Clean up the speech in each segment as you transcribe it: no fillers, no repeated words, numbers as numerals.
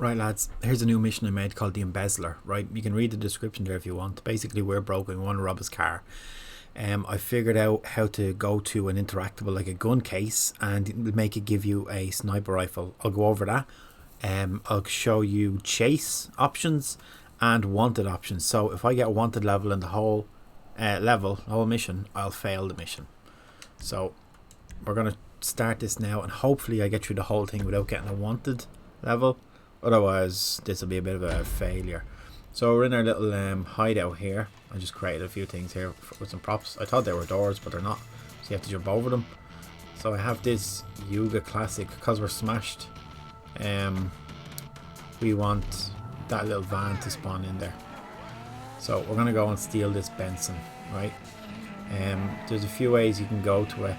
Right, lads, here's a new mission I made called the Embezzler, right? You can read the description there if you want. Basically, we're broke and we want to rob his car. I figured out how to go to an interactable, like a gun case, and make it give you a sniper rifle. I'll go over that. I'll show you chase options and wanted options. So if I get a wanted level in the whole whole mission, I'll fail the mission. So we're going to start this now, and hopefully I get through the whole thing without getting a wanted level. Otherwise, this will be a bit of a failure. So we're in our little hideout here. I just created a few things here with some props. I thought they were doors, but they're not. So you have to jump over them. So I have this Yuga Classic because we're smashed. We want that little van to spawn in there. So we're gonna go and steal this Benson, right? There's a few ways you can go to it.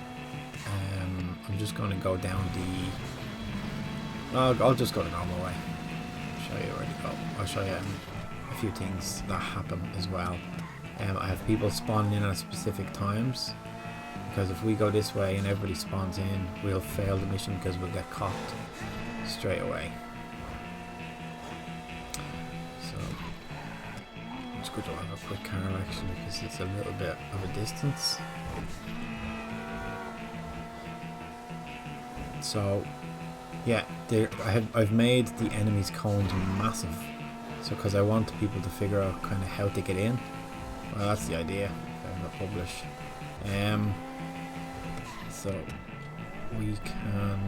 I'm just gonna go down the. I'll just go the normal way. Show you where to go. I'll show you a few things that happen as well. I have people spawning in at specific times, because if we go this way and everybody spawns in, we'll fail the mission because we'll get caught straight away. So it's good to have a quick car action because it's a little bit of a distance. So yeah, I've made the enemy's cones massive, so because I want people to figure out kind of how to get in. Well, that's the idea. If I ever publish. So we can,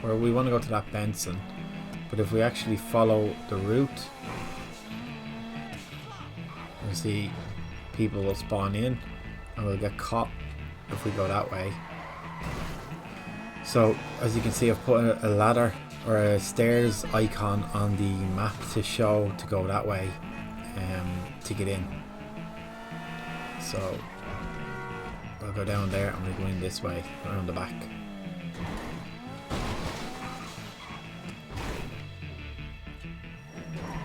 or we want to go to that Benson, but if we actually follow the route, you see people will spawn in and we'll get caught if we go that way. So as you can see, I've put a ladder or a stairs icon on the map to show to go that way to get in. So I'll go down there and we'll go in this way around the back.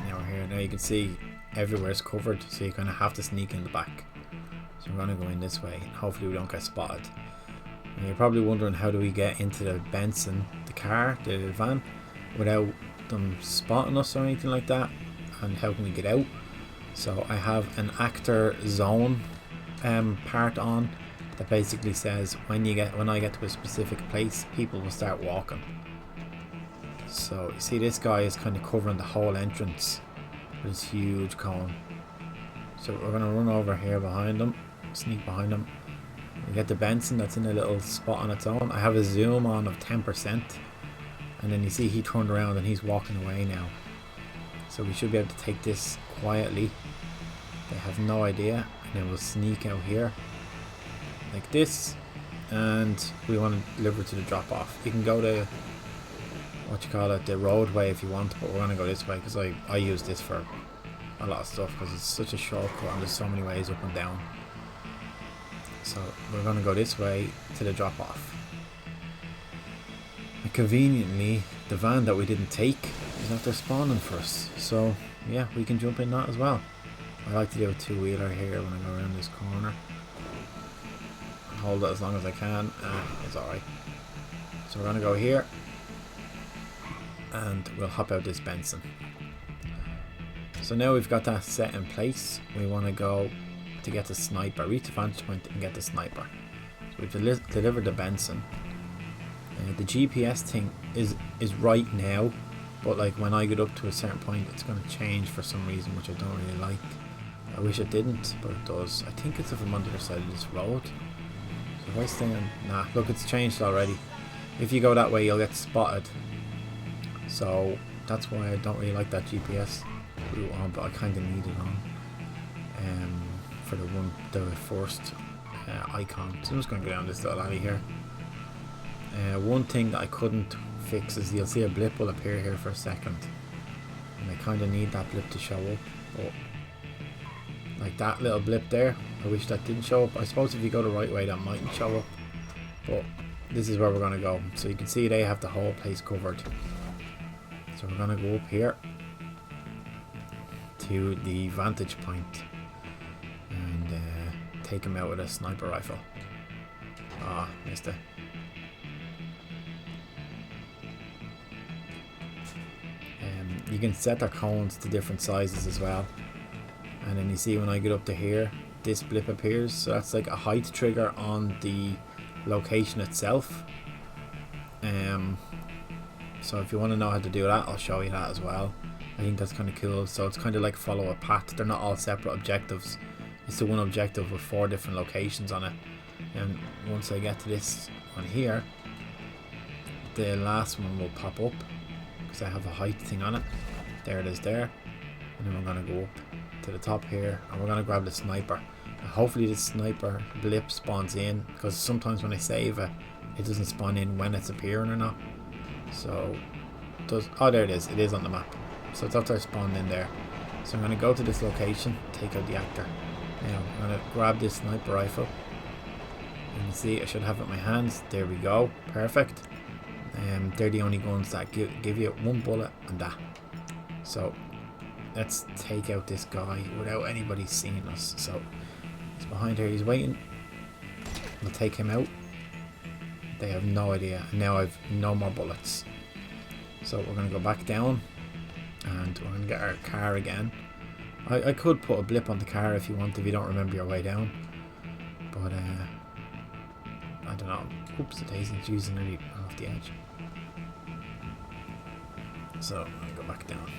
Now we're here. Now you can see everywhere is covered, so you kind of have to sneak in the back. So we're going to go in this way and hopefully we don't get spotted. And you're probably wondering, how do we get into the Benson, the car, the van, without them spotting us or anything like that, and how can we get out? So I have an actor zone part on that basically says when I get to a specific place, people will start walking. So you see this guy is kind of covering the whole entrance with this huge cone. So we're going to run over here behind him, sneak behind him. We get the Benson that's in a little spot on its own. I have a zoom on of 10%, and then you see he turned around and he's walking away now. So we should be able to take this quietly. They have no idea, and then we'll sneak out here like this, and we want to deliver to the drop off. You can go to the roadway if you want, but we're going to go this way because I use this for a lot of stuff because it's such a shortcut and there's so many ways up and down. So we're going to go this way to the drop off. And conveniently, the van that we didn't take is after spawning for us. So yeah, we can jump in that as well. I like to do a two-wheeler here when I go around this corner. Hold it as long as I can. It's alright. So we're going to go here. And we'll hop out this Benson. So now we've got that set in place. We want to go to get the sniper, reach the vantage point and get the sniper. So we've delivered the Benson. The GPS thing is right now, but like when I get up to a certain point, it's going to change for some reason, which I don't really like. I wish it didn't, but it does. I think it's if I'm on the other side of this road. So if I stay on, nah, look, it's changed already. If you go that way, you'll get spotted. So that's why I don't really like that GPS route on, but I kind of need it on. For the first icon. So I'm just going to go down this little alley here. One thing that I couldn't fix is you'll see a blip will appear here for a second, and I kind of need that blip to show up, but like that little blip there, I wish that didn't show up. I suppose if you go the right way that mightn't show up, but this is where we're going to go. So you can see they have the whole place covered. So we're going to go up here to the vantage point and take him out with a sniper rifle. Ah, missed it. You can set their cones to different sizes as well. And then you see when I get up to here, this blip appears. So that's like a height trigger on the location itself. So if you want to know how to do that, I'll show you that as well. I think that's kind of cool. So it's kind of like follow a path. They're not all separate objectives. It's the one objective with 4 different locations on it. And once I get to this one here, the last one will pop up because I have a height thing on it. There it is there. And then we're going to go up to the top here and we're going to grab the sniper. And hopefully this sniper blip spawns in, because sometimes when I save it, it doesn't spawn in when it's appearing or not. So oh, there it is. It is on the map. So it's after I spawned in there. So I'm going to go to this location, take out the actor. Now I'm going to grab this sniper rifle. You can see I should have it in my hands. There we go. Perfect. They're the only guns that give you 1 bullet and that. So let's take out this guy without anybody seeing us. So he's behind here. He's waiting. We'll take him out. They have no idea. And now I've no more bullets. So we're going to go back down. And we're going to get our car again. I could put a blip on the car if you want, if you don't remember your way down. But I don't know. Oops, the daisy using nearly off the edge. So I'm going to go back down.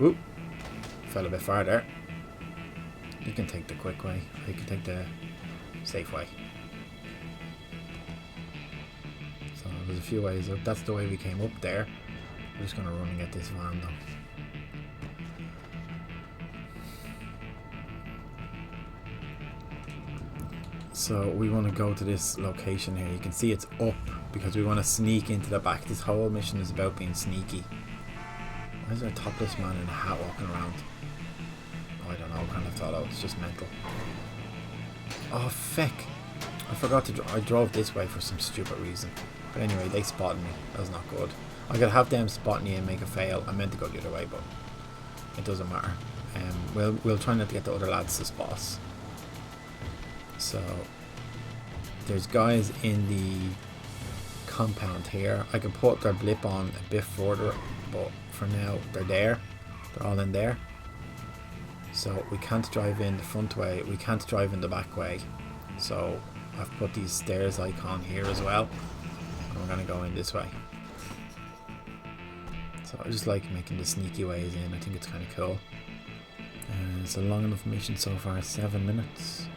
Oop. Fell a bit farther. You can take the quick way. Or you can take the safe way. So there's a few ways up. That's the way we came up there. We're just going to run and get this van though. So we want to go to this location here. You can see it's up because we want to sneak into the back. This whole mission is about being sneaky. Why is there a topless man in a hat walking around? Oh, I don't know, kind of thought it's just mental. Oh, feck. I forgot to I drove this way for some stupid reason. But anyway, they spotted me. That was not good. I could have them spot me and make a fail. I meant to go the other way, but it doesn't matter. We'll try not to get the other lads to spot us. So there's guys in the compound here. I can put their blip on a bit further, but for now they're there. They're all in there. So we can't drive in the front way. We can't drive in the back way. So I've put these stairs icon here as well. And we're going to go in this way. So I just like making the sneaky ways in. I think it's kind of cool. It's a long enough mission so far, 7 minutes.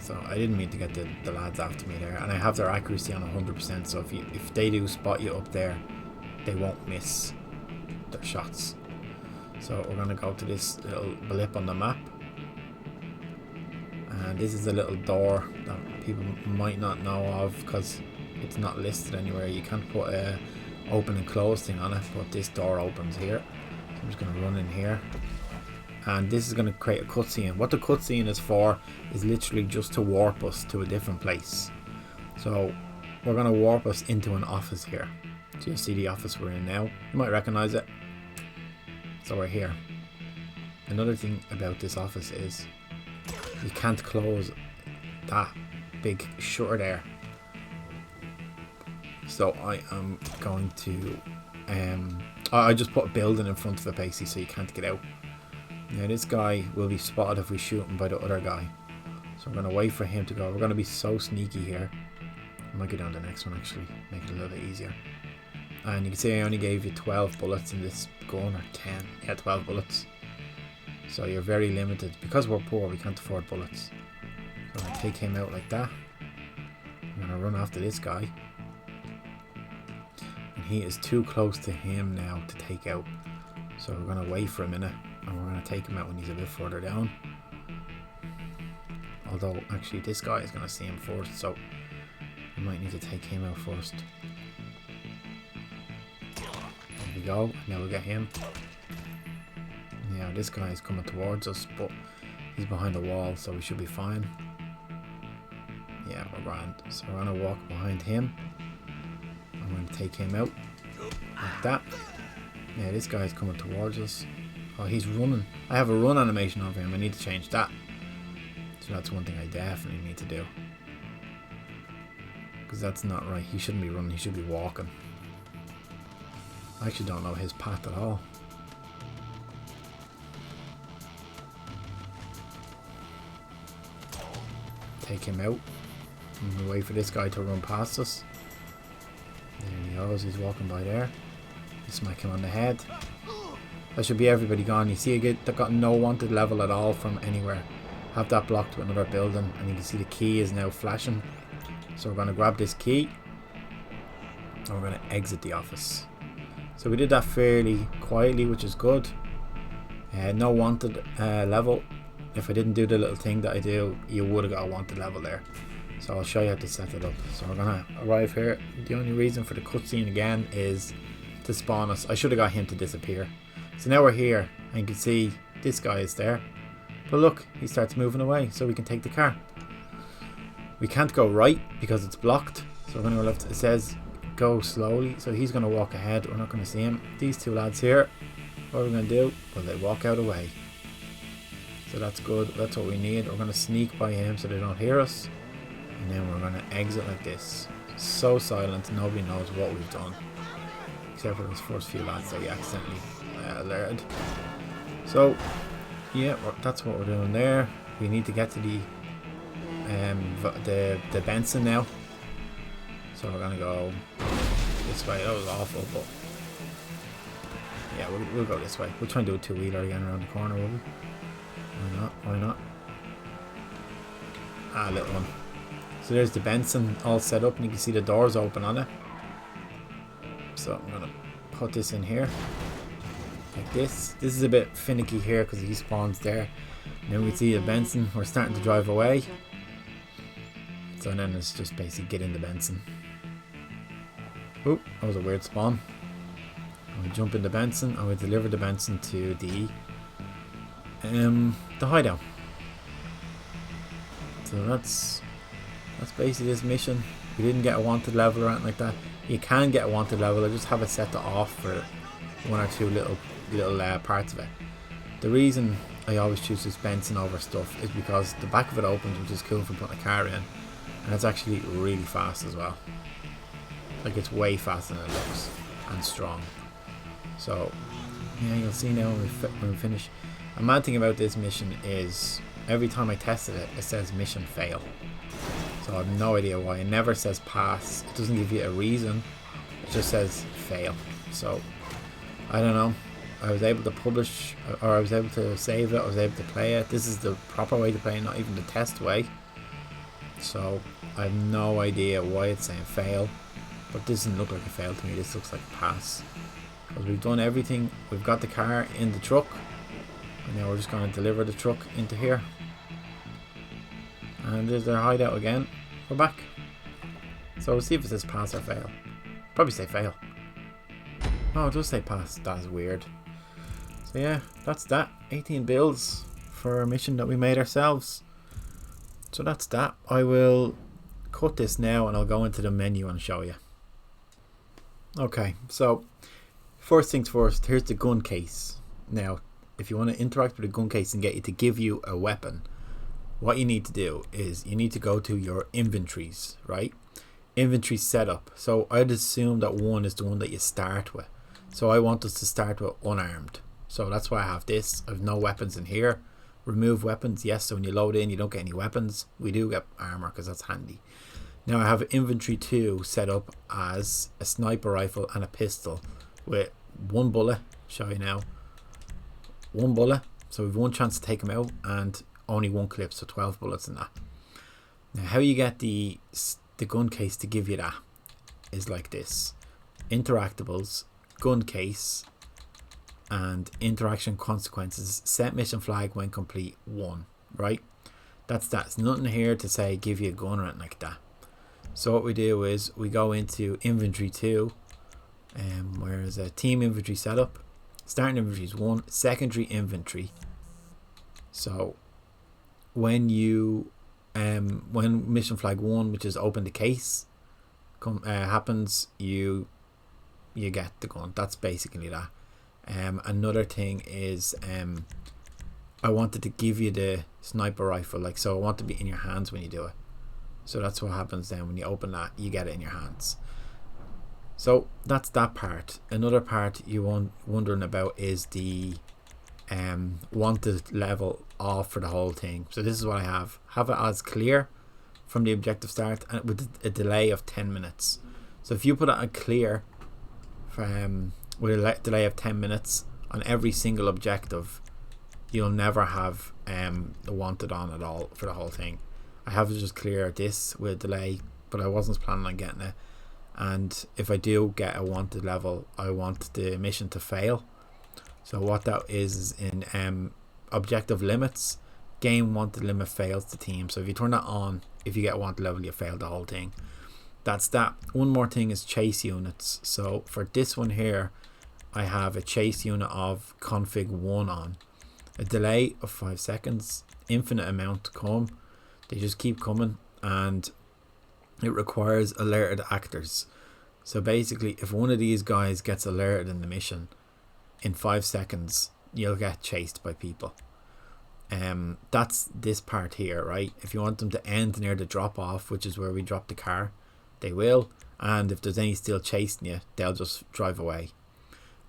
So I didn't mean to get the lads after me there, and I have their accuracy on 100%. So if they do spot you up there, they won't miss their shots. So we're gonna go to this little blip on the map, and this is a little door that people might not know of because it's not listed anywhere. You can't put a open and close thing on it, but this door opens here. So I'm just gonna run in here. And this is going to create a cutscene. What the cutscene is for is literally just to warp us to a different place. So we're going to warp us into an office here. So you'll see the office we're in now. You might recognize it. So we're here. Another thing about this office is you can't close that big shutter there. So I am going to I just put a building in front of it basically so you can't get out. Now this guy will be spotted if we shoot him by the other guy. So we're going to wait for him to go. We're going to be so sneaky here. I might go down to the next one actually. Make it a little bit easier. And you can see I only gave you 12 bullets in this gun, or 10. Yeah, 12 bullets. So you're very limited. Because we're poor, we can't afford bullets. So I'm going to take him out like that. I'm going to run after this guy. And he is too close to him now to take out. So we're going to wait for a minute. And we're going to take him out when he's a bit further down. Although, actually, this guy is going to see him first, so we might need to take him out first. There we go. Now we'll get him. Now, this guy is coming towards us, but he's behind the wall, so we should be fine. Yeah, we're grand. So we're going to walk behind him. I'm going to take him out. Like that. Now, this guy is coming towards us. Oh, he's running. I have a run animation of him. I need to change that. So that's one thing I definitely need to do. Because that's not right. He shouldn't be running. He should be walking. I actually don't know his path at all. Take him out. I'm gonna wait for this guy to run past us. There he goes, he's walking by there. You smack him on the head. That should be everybody gone. You see, they've got no wanted level at all from anywhere. Have that blocked with another building, and you can see the key is now flashing. So we're going to grab this key, and we're going to exit the office. So we did that fairly quietly, which is good. No wanted level. If I didn't do the little thing that I do, you would have got a wanted level there. So I'll show you how to set it up. So we're going to arrive here. The only reason for the cutscene again is to spawn us. I should have got him to disappear. So now we're here, and you can see this guy is there. But look, he starts moving away, so we can take the car. We can't go right because it's blocked. So we're going to go left. It says go slowly, so he's going to walk ahead. We're not going to see him. These two lads here, what we're going to do? Well, they walk out of the way. So that's good. That's what we need. We're going to sneak by him so they don't hear us. And then we're going to exit like this. So silent, nobody knows what we've done. Except for those first few lads that we accidentally alerted. So yeah, that's what we're doing there. We need to get to the Benson now. So we're gonna go this way. That was awful, but yeah, we'll go this way. We'll try and do a two-wheeler again around the corner, will we? Why not? Why not? Ah, little one. So there's the Benson all set up, and you can see the doors open on it. So I'm gonna put this in here like this. This is a bit finicky here because he spawns there. And then we see the Benson. We're starting to drive away. So then it's just basically get in the Benson. Oop, that was a weird spawn. And we jump in the Benson and we deliver the Benson to the hideout. So that's basically this mission. We didn't get a wanted level or anything like that. You can get a wanted level. I just have it set to off for one or two little parts of it. The reason I always choose this Benson over stuff is because the back of it opens, which is cool for putting a car in, and it's actually really fast as well. Like, it's way faster than it looks, and strong. So yeah, you'll see now when we finish. A mad thing about this mission is every time I tested it, it says mission fail. So I have no idea why. It never says pass. It doesn't give you a reason. It just says fail. So I don't know. I was able to publish, or I was able to save it. I was able to play it. This is the proper way to play it, not even the test way. So I have no idea why it's saying fail. But this doesn't look like a fail to me. This looks like a pass. Because we've done everything. We've got the car in the truck. And now we're just going to deliver the truck into here. And there's their hideout again. We're back. So we'll see if it says pass or fail. Probably say fail. Oh, it does say pass. That's weird. So yeah, that's that. 18 builds for a mission that we made ourselves. So that's that. I will cut this now and I'll go into the menu and show you. Okay, so first things first, here's the gun case. Now, if you want to interact with the gun case and get it to give you a weapon, what you need to do is you need to go to your inventories, right? Inventory setup. So I'd assume that 1 is the one that you start with. So I want us to start with unarmed. So that's why I have this. I have no weapons in here. Remove weapons, yes. So when you load in, you don't get any weapons. We do get armor because that's handy. Now I have inventory 2 set up as a sniper rifle and a pistol with 1 bullet. Show you now. 1 bullet. So we've 1 chance to take him out and only 1 clip, so 12 bullets in that. Now how you get the gun case to give you that is like this. Interactables, gun case, and interaction consequences. Set mission flag when complete 1, right? That's that. It's nothing here to say give you a gun or anything like that. So what we do is we go into inventory 2, where is a team inventory setup. Starting inventory is 1, secondary inventory. So when you when mission flag 1, which is open the case, happens, you get the gun. That's basically that. Another thing is I wanted to give you the sniper rifle, like, so I want to be in your hands when you do it. So that's what happens then when you open that, you get it in your hands. So that's that part. Another part you want wondering about is the wanted level off for the whole thing. So this is what I have it as clear from the objective start, and with a delay of 10 minutes. So if you put it on clear with a delay of 10 minutes on every single objective, you'll never have the wanted on at all for the whole thing. I have to just clear this with a delay, but I wasn't planning on getting it. And if I do get a wanted level, I want the mission to fail. So what that is in objective limits, game wanted limit fails the team. So if you turn that on, if you get a wanted level, you fail the whole thing. That's that. One more thing is chase units. So for this one here, I have a chase unit of config 1 on. A delay of 5 seconds, infinite amount to come. They just keep coming, and it requires alerted actors. So basically, if one of these guys gets alerted in the mission, in 5 seconds, you'll get chased by people. That's this part here, right? If you want them to end near the drop off, which is where we drop the car, they will. And if there's any still chasing you, they'll just drive away.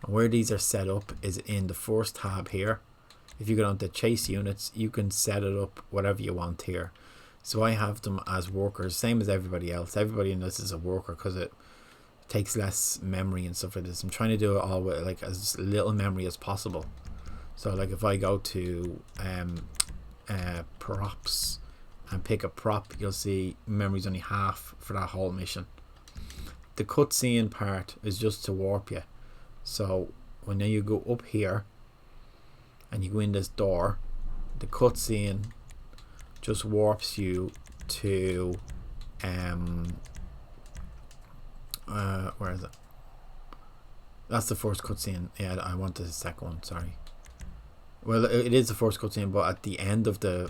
And where these are set up is in the first tab here. If you go on to chase units, you can set it up whatever you want here. So I have them as workers, same as everybody else. Everybody in this is a worker because it takes less memory and stuff like this. I'm trying to do it all with like as little memory as possible. So like if I go to props and pick a prop, you'll see memory's only half for that whole mission. The cutscene part is just to warp you. So when you go up here and you go in this door, the cutscene just warps you to where is it? That's the first cutscene. Yeah, I wanted the second one, sorry. Well, it is the first cutscene, but at the end of the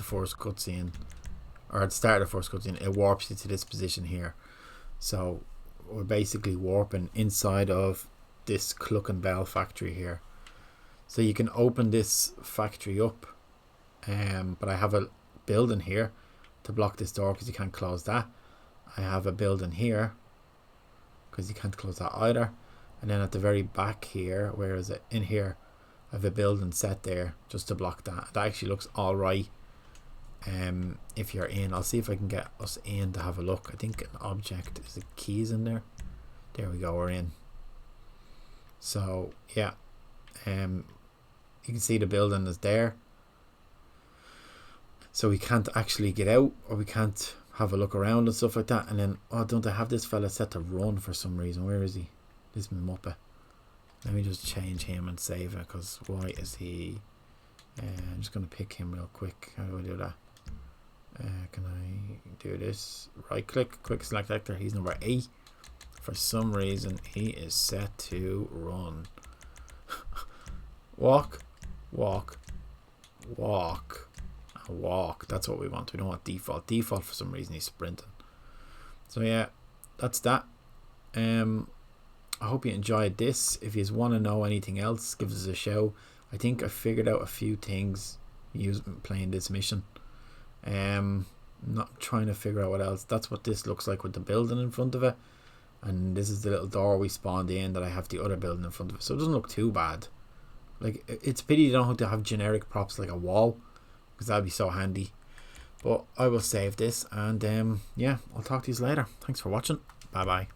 first cutscene, or at the start of the first cutscene, it warps you to this position here. So we're basically warping inside of this Cluck and Bell factory here. So you can open this factory up, but I have a building here to block this door because you can't close that. I have a building here because you can't close that either. And then at the very back here, where is it? In here, I have a building set there just to block that. That actually looks alright. If you're in, I'll see if I can get us in to have a look. I think an object, is the keys in there? There we go, we're in. So yeah, you can see the building is there. So we can't actually get out, or we can't have a look around and stuff like that. And then, oh, don't I have this fella set to run for some reason? Where is he? This Muppet. Let me just change him and save it, because why is he? I'm just going to pick him real quick. How do I do that? Can I do this? Right click, quick select actor. He's number 8. For some reason, he is set to run. Walk, walk, walk, walk. That's what we want. We don't want default. Default, for some reason, he's sprinting. So yeah, that's that. I hope you enjoyed this. If you want to know anything else, give us a shout. I think I figured out a few things playing this mission. Not trying to figure out what else. That's what this looks like with the building in front of it, and this is the little door we spawned in that I have the other building in front of it. So it doesn't look too bad. Like, it's a pity you don't have to have generic props like a wall, because that'd be so handy. But I will save this, and yeah, I'll talk to you later. Thanks for watching. Bye bye.